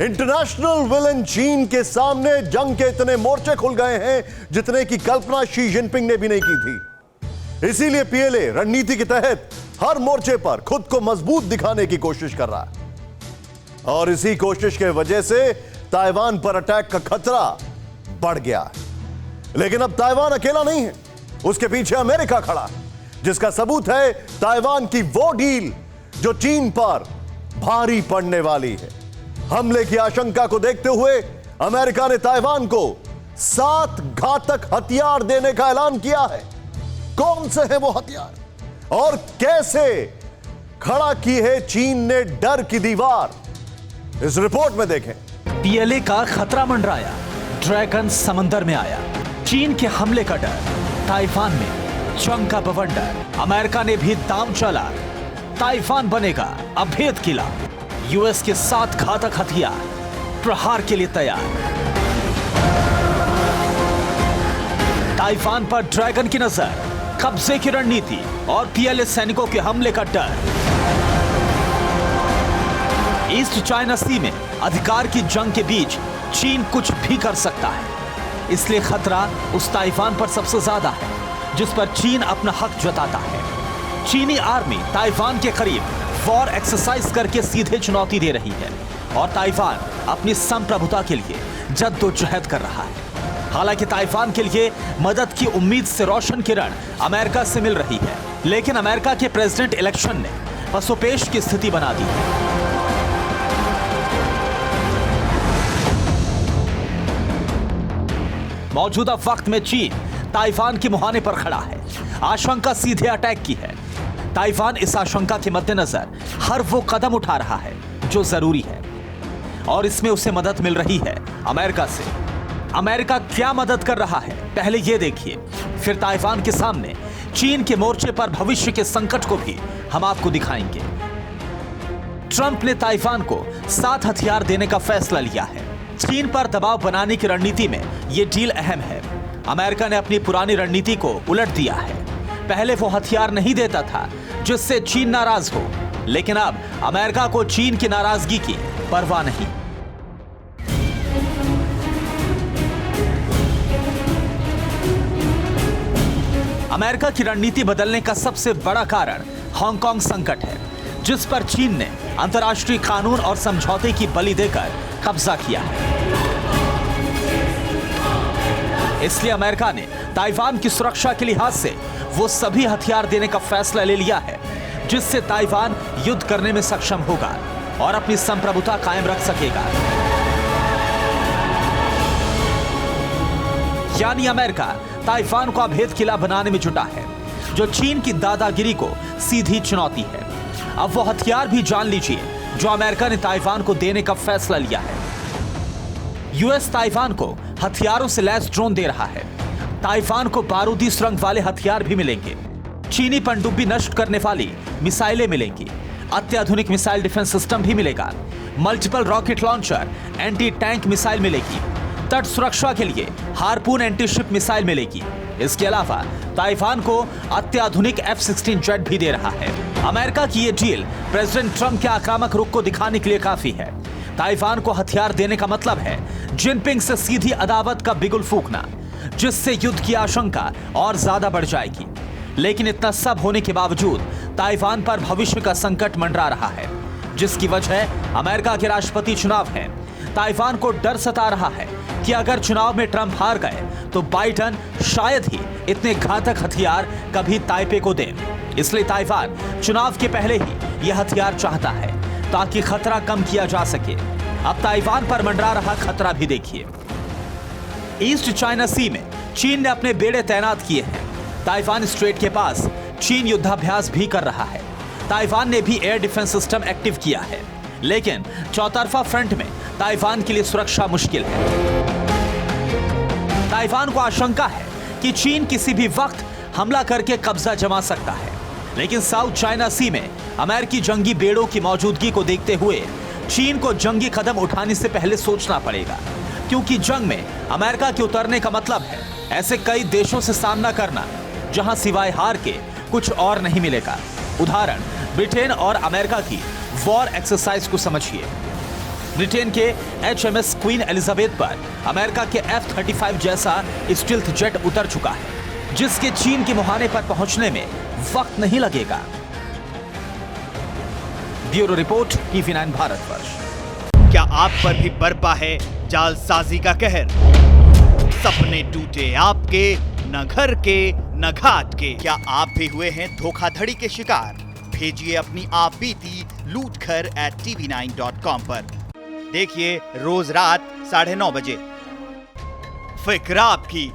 International villain चीन के सामने जंग के इतने मोर्चे खुल गए हैं जितने की कल्पना शी जिनपिंग ने भी नहीं की थी। इसीलिए पीएलए रणनीति के तहत हर मोर्चे पर खुद को मजबूत दिखाने की कोशिश कर रहा है और इसी कोशिश के वजह से ताइवान पर अटैक का खतरा बढ़ गया है। लेकिन अब ताइवान अकेला नहीं है, उसके पीछे अमेरिका खड़ा है, जिसका सबूत है ताइवान की वो डील जो चीन पर भारी पड़ने वाली है। हमले की आशंका को देखते हुए अमेरिका ने ताइवान को 7 घातक हथियार देने का ऐलान किया है। कौन से हैं वो हथियार और कैसे खड़ा की है चीन ने डर की दीवार, इस रिपोर्ट में देखें। पीएलए का खतरा मंडराया, ड्रैगन समंदर में आया। चीन के हमले का डर, ताइवान में जंग का बवंडर। अमेरिका ने भी दांव चला, ताइवान बनेगा अभेद किला। यूएस के 7 घातक हथियार प्रहार के लिए तैयार। ताइवान पर ड्रैगन की नजर, कब्जे की रणनीति और पीएलए सैनिकों के हमले का डर। ईस्ट चाइना सी में अधिकार की जंग के बीच चीन कुछ भी कर सकता है, इसलिए खतरा उस ताइवान पर सबसे ज्यादा है जिस पर चीन अपना हक जताता है। चीनी आर्मी ताइवान के करीब वॉर एक्सरसाइज करके सीधे चुनौती दे रही है और ताइवान अपनी संप्रभुता के लिए जद्दोजहद कर रहा है। हालांकि ताइवान के लिए मदद की उम्मीद से रोशन किरण अमेरिका से मिल रही है, लेकिन अमेरिका के प्रेसिडेंट इलेक्शन ने पसोपेश की स्थिति बना दी है। मौजूदा वक्त में चीन ताइवान के मुहाने पर खड़ा है, आशंका सीधे अटैक की है। ताइवान इस आशंका के मद्देनजर हर वो कदम उठा रहा है जो जरूरी है और इसमें उसे मदद मिल रही है अमेरिका से। अमेरिका क्या मदद कर रहा है पहले ये देखिए, फिर ताइवान के सामने चीन के मोर्चे पर भविष्य के संकट को भी हम आपको दिखाएंगे। ट्रंप ने ताइवान को 7 हथियार देने का फैसला लिया है। चीन पर दबाव बनाने की रणनीति में यह डील अहम है। अमेरिका ने अपनी पुरानी रणनीति को उलट दिया है। पहले वो हथियार नहीं देता था जिससे चीन नाराज हो, लेकिन अब अमेरिका को चीन की नाराजगी की परवाह नहीं। अमेरिका की रणनीति बदलने का सबसे बड़ा कारण हांगकांग संकट है, जिस पर चीन ने अंतर्राष्ट्रीय कानून और समझौते की बलि देकर कब्जा किया है। इसलिए अमेरिका ने ताइवान की सुरक्षा के लिहाज से वो सभी हथियार देने का फैसला ले लिया है जिससे ताइवान युद्ध करने में सक्षम होगा और अपनी संप्रभुता कायम रख सकेगा। यानी अमेरिका ताइवान को अभेद किला बनाने में जुटा है, जो चीन की दादागिरी को सीधी चुनौती है। अब वो हथियार भी जान लीजिए जो अमेरिका ने ताइवान को देने का फैसला लिया है। यूएस ताइवान को हथियारों से लैस ड्रोन दे रहा है। ताइवान को बारूदी सुरंग वाले हथियार भी मिलेंगे। चीनी पनडुब्बी नष्ट करने वाली मिसाइलें मिलेंगी। अत्याधुनिक मिसाइल डिफेंस सिस्टम भी मिलेगा। Multiple rocket launcher, anti tank missile मिलेगी। तट सुरक्षा के लिए हार्पून एंटी शिप मिसाइल मिलेगी। इसके अलावा ताइवान को अत्याधुनिक F-16 जेट भी दे रहा है। अमेरिका की ये डील प्रेसिडेंट ट्रंप के आक्रामक रुख को दिखाने के लिए काफी है। ताइवान को हथियार देने का मतलब है जिनपिंग से सीधी अदावत का बिगुल फूंकना, जिससे युद्ध की आशंका और ज्यादा बढ़ जाएगी। लेकिन इतना सब होने के बावजूद ताइवान पर भविष्य का संकट मंडरा रहा है, जिसकी वजह अमेरिका के राष्ट्रपति चुनाव है। ताइवान को डर सता रहा है कि अगर चुनाव में ट्रंप हार गए तो बाइडेन शायद ही इतने घातक हथियार कभी ताइपे को दें। इसलिए ताइवान चुनाव के पहले ही यह हथियार चाहता है ताकि खतरा कम किया जा सके। अब ताइवान पर मंडरा रहा खतरा भी देखिए। ईस्ट चाइना सी में चीन ने अपने बेड़े तैनात किए हैं। ताइवान स्ट्रेट के पास चीन युद्धाभ्यास भी कर रहा है। ताइवान ने भी एयर डिफेंस सिस्टम एक्टिव किया है, लेकिन चौतरफा फ्रंट में ताइवान के लिए सुरक्षा मुश्किल है। ताइवान को आशंका है कि चीन किसी भी वक्त हमला करके कब्जा जमा सकता है, लेकिन साउथ चाइना सी में अमेरिकी जंगी बेड़ों की मौजूदगी को देखते हुए चीन को जंगी कदम उठाने से पहले सोचना पड़ेगा, क्योंकि जंग में अमेरिका के उतरने का मतलब है ऐसे कई देशों से सामना करना जहां सिवाय हार के कुछ और नहीं मिलेगा। उदाहरण ब्रिटेन और अमेरिका की वॉर एक्सरसाइज को समझिए। ब्रिटेन के HMS क्वीन एलिजाबेथ पर अमेरिका के F-35 जैसा स्टील्थ जेट उतर चुका है, जिसके चीन के मुहाने पर पहुंचने में वक्त नहीं लगेगा। Bureau report, TV9 Bharatvarsh. क्या आप पर भी बरपा है जालसाजी का कहर? सपने टूटे आपके, न घर के न घाट के। क्या आप भी हुए हैं धोखाधड़ी के शिकार? भेजिए अपनी आप बीती lootkhar@tv9.com पर। देखिए रोज रात 9:30 बजे। फिक्र आपकी,